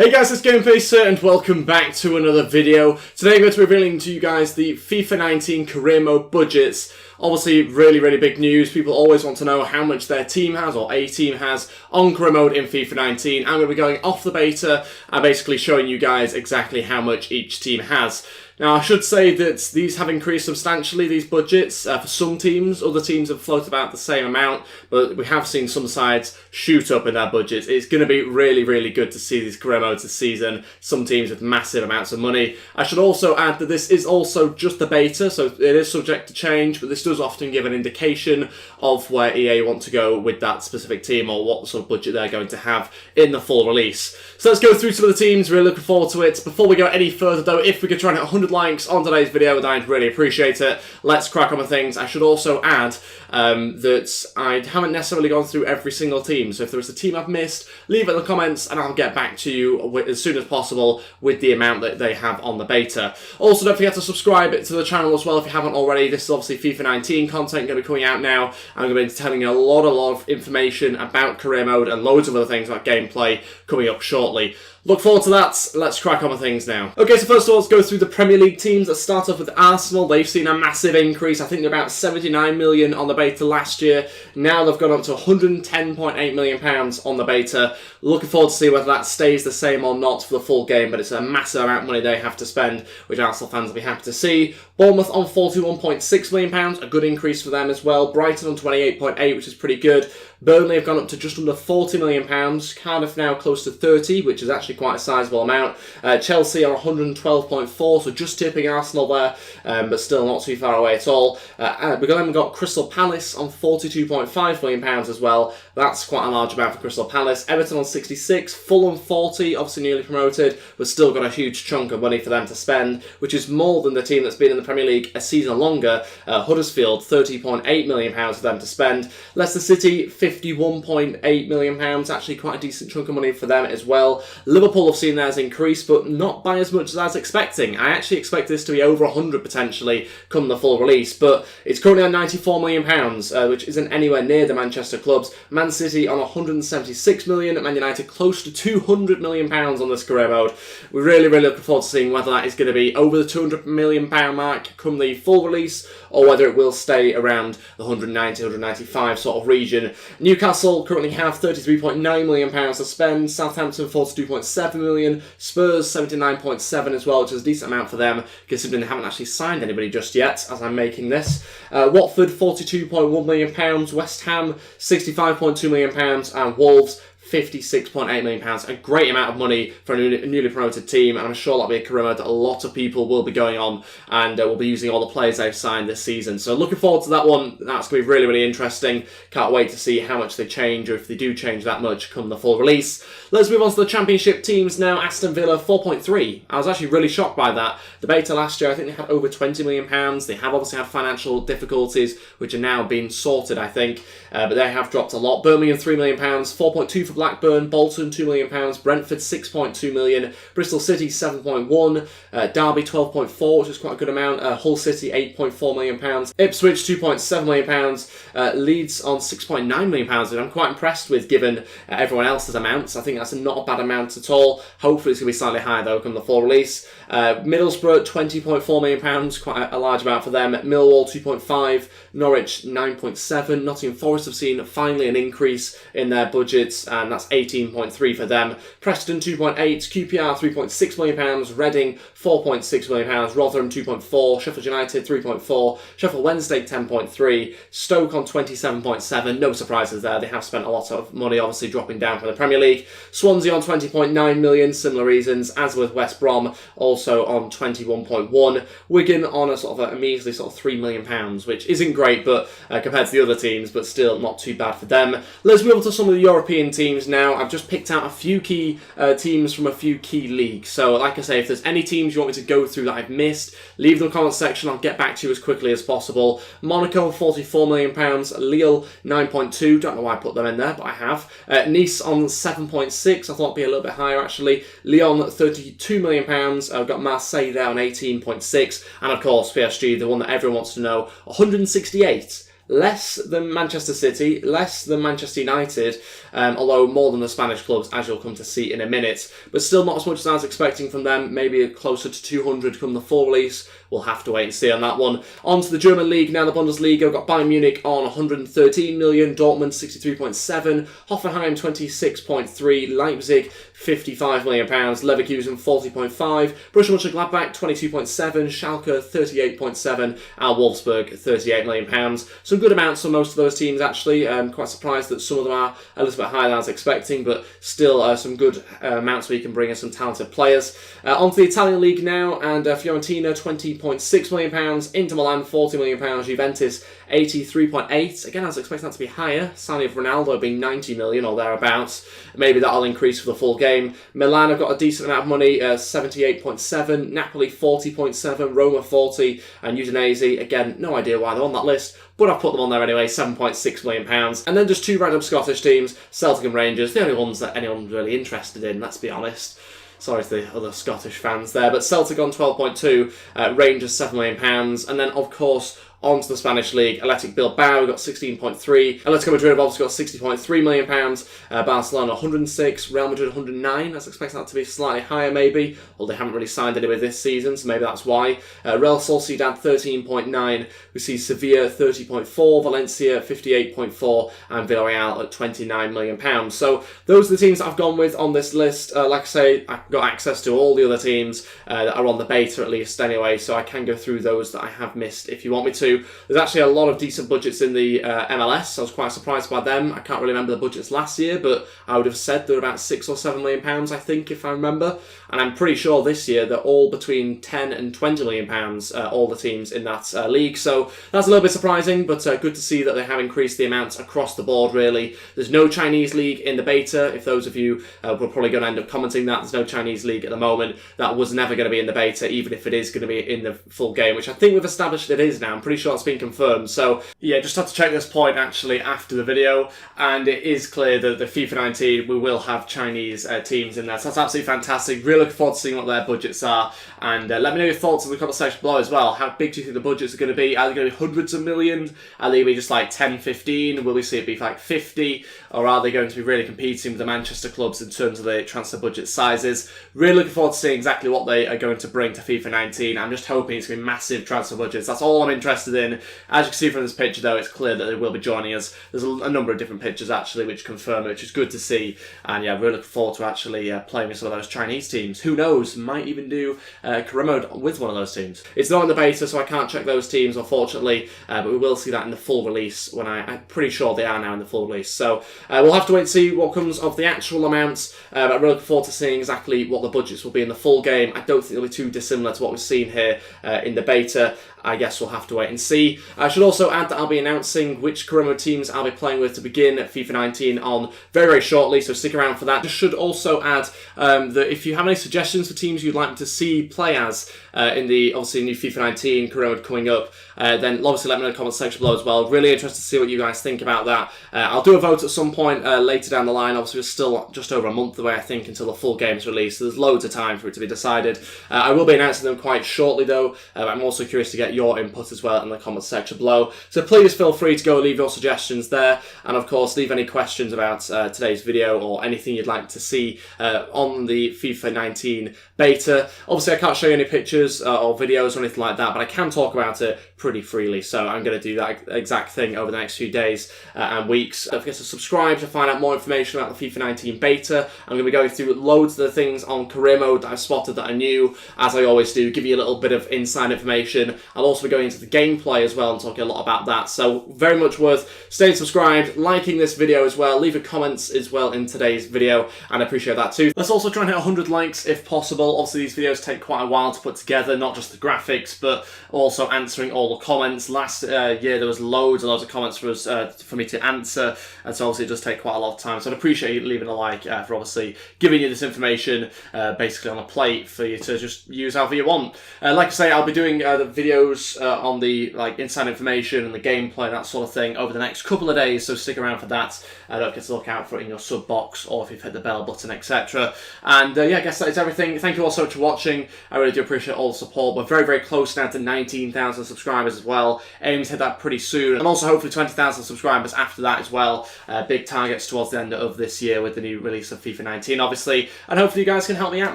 Hey guys, it's Gamefacer and welcome back to another video. Today I'm going to be revealing to you guys the FIFA 19 career mode budgets. Obviously really big news. People always want to know how much their team has or a team has on career mode in FIFA 19. I'm going to be going off the beta and basically showing you guys exactly how much each team has. Now, I should say that these have increased substantially, these budgets, for some teams. Other teams have floated about the same amount, but we have seen some sides shoot up in their budgets. It's going to be really good to see these career modes this season. Some teams with massive amounts of money. I should also add that this is also just the beta, so it is subject to change, but this does often give an indication of where EA want to go with that specific team or what sort of budget they're going to have in the full release. So let's go through some of the teams. Really looking forward to it. Before we go any further though, if we could try and hit 100 likes on today's video, then I'd really appreciate it. Let's crack on with things. I should also add that I haven't necessarily gone through every single team, so if there is a team I've missed, leave it in the comments and I'll get back to you as soon as possible with the amount that they have on the beta. Also, don't forget to subscribe to the channel as well if you haven't already. This is obviously FIFA 19 content going to be coming out now. I'm going to be telling you a lot of information about career mode and loads of other things about gameplay coming up shortly. Look forward to that. Let's crack on with things now. Okay, so first of all, let's go through the Premier League teams. Let's start off with Arsenal. They've seen a massive increase. I think they're about 79 million on the beta last year. Now they've gone up to 110.8 million pounds on the beta. Looking forward to see whether that stays the same or not for the full game, but it's a massive amount of money they have to spend, which Arsenal fans will be happy to see. Bournemouth on 41.6 million pounds, a good increase for them as well. Brighton on 28.8, which is pretty good. Burnley have gone up to just under 40 million pounds. Cardiff now close to 30, which is actually quite a sizable amount. Chelsea are 112.4, so just tipping Arsenal there, but still not too far away at all. We've then got Crystal Palace on 42.5 million pounds as well. That's quite a large amount for Crystal Palace. Everton on 66, Fulham 40, obviously newly promoted, but still got a huge chunk of money for them to spend, which is more than the team that's been in the Premier League a season longer. Huddersfield, 30.8 million pounds for them to spend. Leicester City, 51.8 million pounds, actually quite a decent chunk of money for them as well. Liverpool have seen theirs increase, but not by as much as I was expecting. I actually expect this to be over 100 potentially come the full release, but it's currently on 94 million pounds, which isn't anywhere near the Manchester clubs. Man City on 176 million, Man United close to 200 million pounds on this career mode. We're really looking forward to seeing whether that is going to be over the 200 million pound mark come the full release, or whether it will stay around the 190, 195 sort of region. Newcastle currently have 33.9 million pounds to spend. Southampton 42.7 million. Spurs 79.7 as well, which is a decent amount for them, considering they haven't actually signed anybody just yet as I'm making this. Watford 42.1 million pounds. West Ham 65.2 million pounds, and Wolves 56.8 million pounds, a great amount of money for a newly promoted team, and I'm sure that'll be a career mode that a lot of people will be going on and will be using all the players they've signed this season. So looking forward to that one. That's going to be really interesting. Can't wait to see how much they change, or if they do change that much come the full release. Let's move on to the Championship teams now. Aston Villa 4.3. I was actually really shocked by that. The beta last year, I think they had over 20 million pounds. They have obviously had financial difficulties, which are now being sorted, I think, but they have dropped a lot. Birmingham 3 million pounds, 4.2 for Blackburn, Bolton £2 million, Brentford 6.2 million, Bristol City 7.1, Derby 12.4, which is quite a good amount, Hull City 8.4 million pounds, Ipswich 2.7 million pounds, Leeds on 6.9 million pounds, which I'm quite impressed with given everyone else's amounts. I think that's not a bad amount at all. Hopefully it's going to be slightly higher though come the full release. Middlesbrough 20.4 million pounds, quite a large amount for them. Millwall 2.5, Norwich 9.7, Nottingham Forest have seen finally an increase in their budgets, and that's 18.3 for them. Preston 2.8, QPR 3.6 million pounds, Reading 4.6 million pounds, Rotherham 2.4, Sheffield United 3.4, Sheffield Wednesday 10.3, Stoke on 27.7. No surprises there. They have spent a lot of money, obviously dropping down from the Premier League. Swansea on 20.9 million, similar reasons as with West Brom, also on 21.1. Wigan on a sort of a measly sort of 3 million pounds, which isn't great, but compared to the other teams, but still not too bad for them. Let's move on to some of the European teams now. I've just picked out a few key teams from a few key leagues. So like I say, if there's any teams you want me to go through that I've missed, leave them in the comment section. I'll get back to you as quickly as possible. Monaco 44 million pounds, Lille 9.2. Don't know why I put them in there, but I have. Nice on 7.6. I thought it'd be a little bit higher actually. Lyon 32 million pounds. I've got Marseille there on 18.6, and of course PSG, the one that everyone wants to know, 168. less than Manchester City, less than Manchester United, although more than the Spanish clubs, as you'll come to see in a minute. But still not as much as I was expecting from them, maybe closer to 200 come the full release. We'll have to wait and see on that one. On to the German league now, the Bundesliga. We've got Bayern Munich on 113 million, Dortmund 63.7, Hoffenheim 26.3, Leipzig 55 million pounds, Leverkusen 40.5, Borussia Mönchengladbach 22.7, Schalke 38.7, and Wolfsburg 38 million pounds. Some good amounts for most of those teams actually. Quite surprised that some of them are a little bit higher than I was expecting, but still some good amounts where you can bring in some talented players. On to the Italian league now, and Fiorentina 20.6 million pounds, Inter Milan 40 million pounds, Juventus 83.8. Again, I was expecting that to be higher. Signing of Ronaldo being 90 million or thereabouts. Maybe that'll increase for the full game. Milan have got a decent amount of money, 78.7, Napoli 40.7, Roma 40, and Udinese, again, no idea why they're on that list, but I've put them on there anyway, 7.6 million pounds. And then just two random Scottish teams, Celtic and Rangers, the only ones that anyone's really interested in, let's be honest. Sorry to the other Scottish fans there, but Celtic on 12.2, Rangers 7 million pounds, and then of course on to the Spanish league, Athletic Bilbao, we got 16.3. Atletico Madrid have obviously got 60.3 million pounds. Barcelona 106, Real Madrid 109. I was expecting that to be slightly higher maybe, although they haven't really signed anybody this season, so maybe that's why. Real Sociedad 13.9. We see Sevilla 30.4, Valencia 58.4, and Villarreal at 29 million pounds. So those are the teams that I've gone with on this list. Like I say, I've got access to all the other teams that are on the beta at least anyway, so I can go through those that I have missed if you want me to. There's actually a lot of decent budgets in the MLS. I was quite surprised by them. I can't really remember the budgets last year, but I would have said they're about 6 or 7 million pounds, I think, if I remember. And I'm pretty sure this year they're all between 10 and 20 million pounds, all the teams in that league. So that's a little bit surprising, but good to see that they have increased the amounts across the board, really. There's no Chinese league in the beta. If those of you were probably going to end up commenting that, there's no Chinese league at the moment. That was never going to be in the beta, even if it is going to be in the full game, which I think we've established it is now. I'm pretty sure it's been confirmed. So yeah, just had to check this point actually after the video, and it is clear that the FIFA 19 we will have Chinese teams in there. So that's absolutely fantastic. Really looking forward to seeing what their budgets are, and let me know your thoughts in the comment section below as well. How big do you think the budgets are going to be? Are they going to be hundreds of millions? Are they going to be just like 10, 15? Will we see it be like 50? Or are they going to be really competing with the Manchester clubs in terms of the transfer budget sizes? Really looking forward to seeing exactly what they are going to bring to FIFA 19. I'm just hoping it's going to be massive transfer budgets. That's all I'm interested in. As you can see from this picture though, it's clear that they will be joining us. There's a number of different pictures actually which confirm it, which is good to see. And yeah, really looking forward to actually playing with some of those Chinese teams. Who knows, might even do career mode with one of those teams. It's not in the beta, so I can't check those teams unfortunately, but we will see that in the full release when I'm pretty sure they are now in the full release. So we'll have to wait and see what comes of the actual amounts, but I'm really looking forward to seeing exactly what the budgets will be in the full game. I don't think they'll be too dissimilar to what we've seen here in the beta. I guess we'll have to wait and see. I should also add that I'll be announcing which career mode teams I'll be playing with to begin FIFA 19 on very, very shortly, so stick around for that. Just should also add that if you have any suggestions for teams you'd like me to see play as in the obviously new FIFA 19 career mode coming up, then obviously let me know in the comment section below as well. Really interested to see what you guys think about that. I'll do a vote at some point later down the line. Obviously, we're still just over a month away, I think, until the full game is released, so there's loads of time for it to be decided. I will be announcing them quite shortly, though. I'm also curious to get your input as well in the comment section below. So please feel free to go leave your suggestions there, and of course, leave any questions about today's video or anything you'd like to see on the FIFA 19 beta. Obviously, I can't show you any pictures or videos or anything like that, but I can talk about it pretty freely, so I'm going to do that exact thing over the next few days and weeks. Don't forget to subscribe to find out more information about the FIFA 19 beta. I'm going to be going through loads of the things on career mode that I've spotted that are new, as I always do, give you a little bit of inside information. I'll also be going into the gameplay as well and talking a lot about that, so very much worth staying subscribed, liking this video as well, leave a comments as well in today's video, and I appreciate that too. Let's also try and hit 100 likes if possible. Obviously these videos take quite a while to put together, not just the graphics, but also answering all the comments. Last year there was loads and loads of comments for me to answer, and so obviously it does take quite a lot of time, so I'd appreciate you leaving a like for obviously giving you this information basically on a plate for you to just use however you want. Like I say, I'll be doing the videos on the the inside information and the gameplay and that sort of thing over the next couple of days, so stick around for that. Don't forget to look out for it in your sub box or if you've hit the bell button, etc. And yeah, I guess that is everything. Thank you all so much for watching. I really do appreciate all the support. We're very, very close now to 19,000 subscribers as well. Aim to hit that pretty soon, and also hopefully 20,000 subscribers after that as well. Big targets towards the end of this year with the new release of FIFA 19, obviously, and hopefully you guys can help me out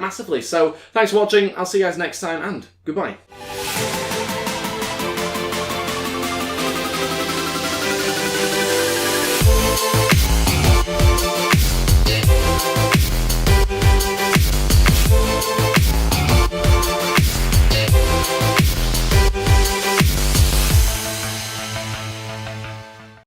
massively. So thanks for watching. I'll see you guys next time, and goodbye.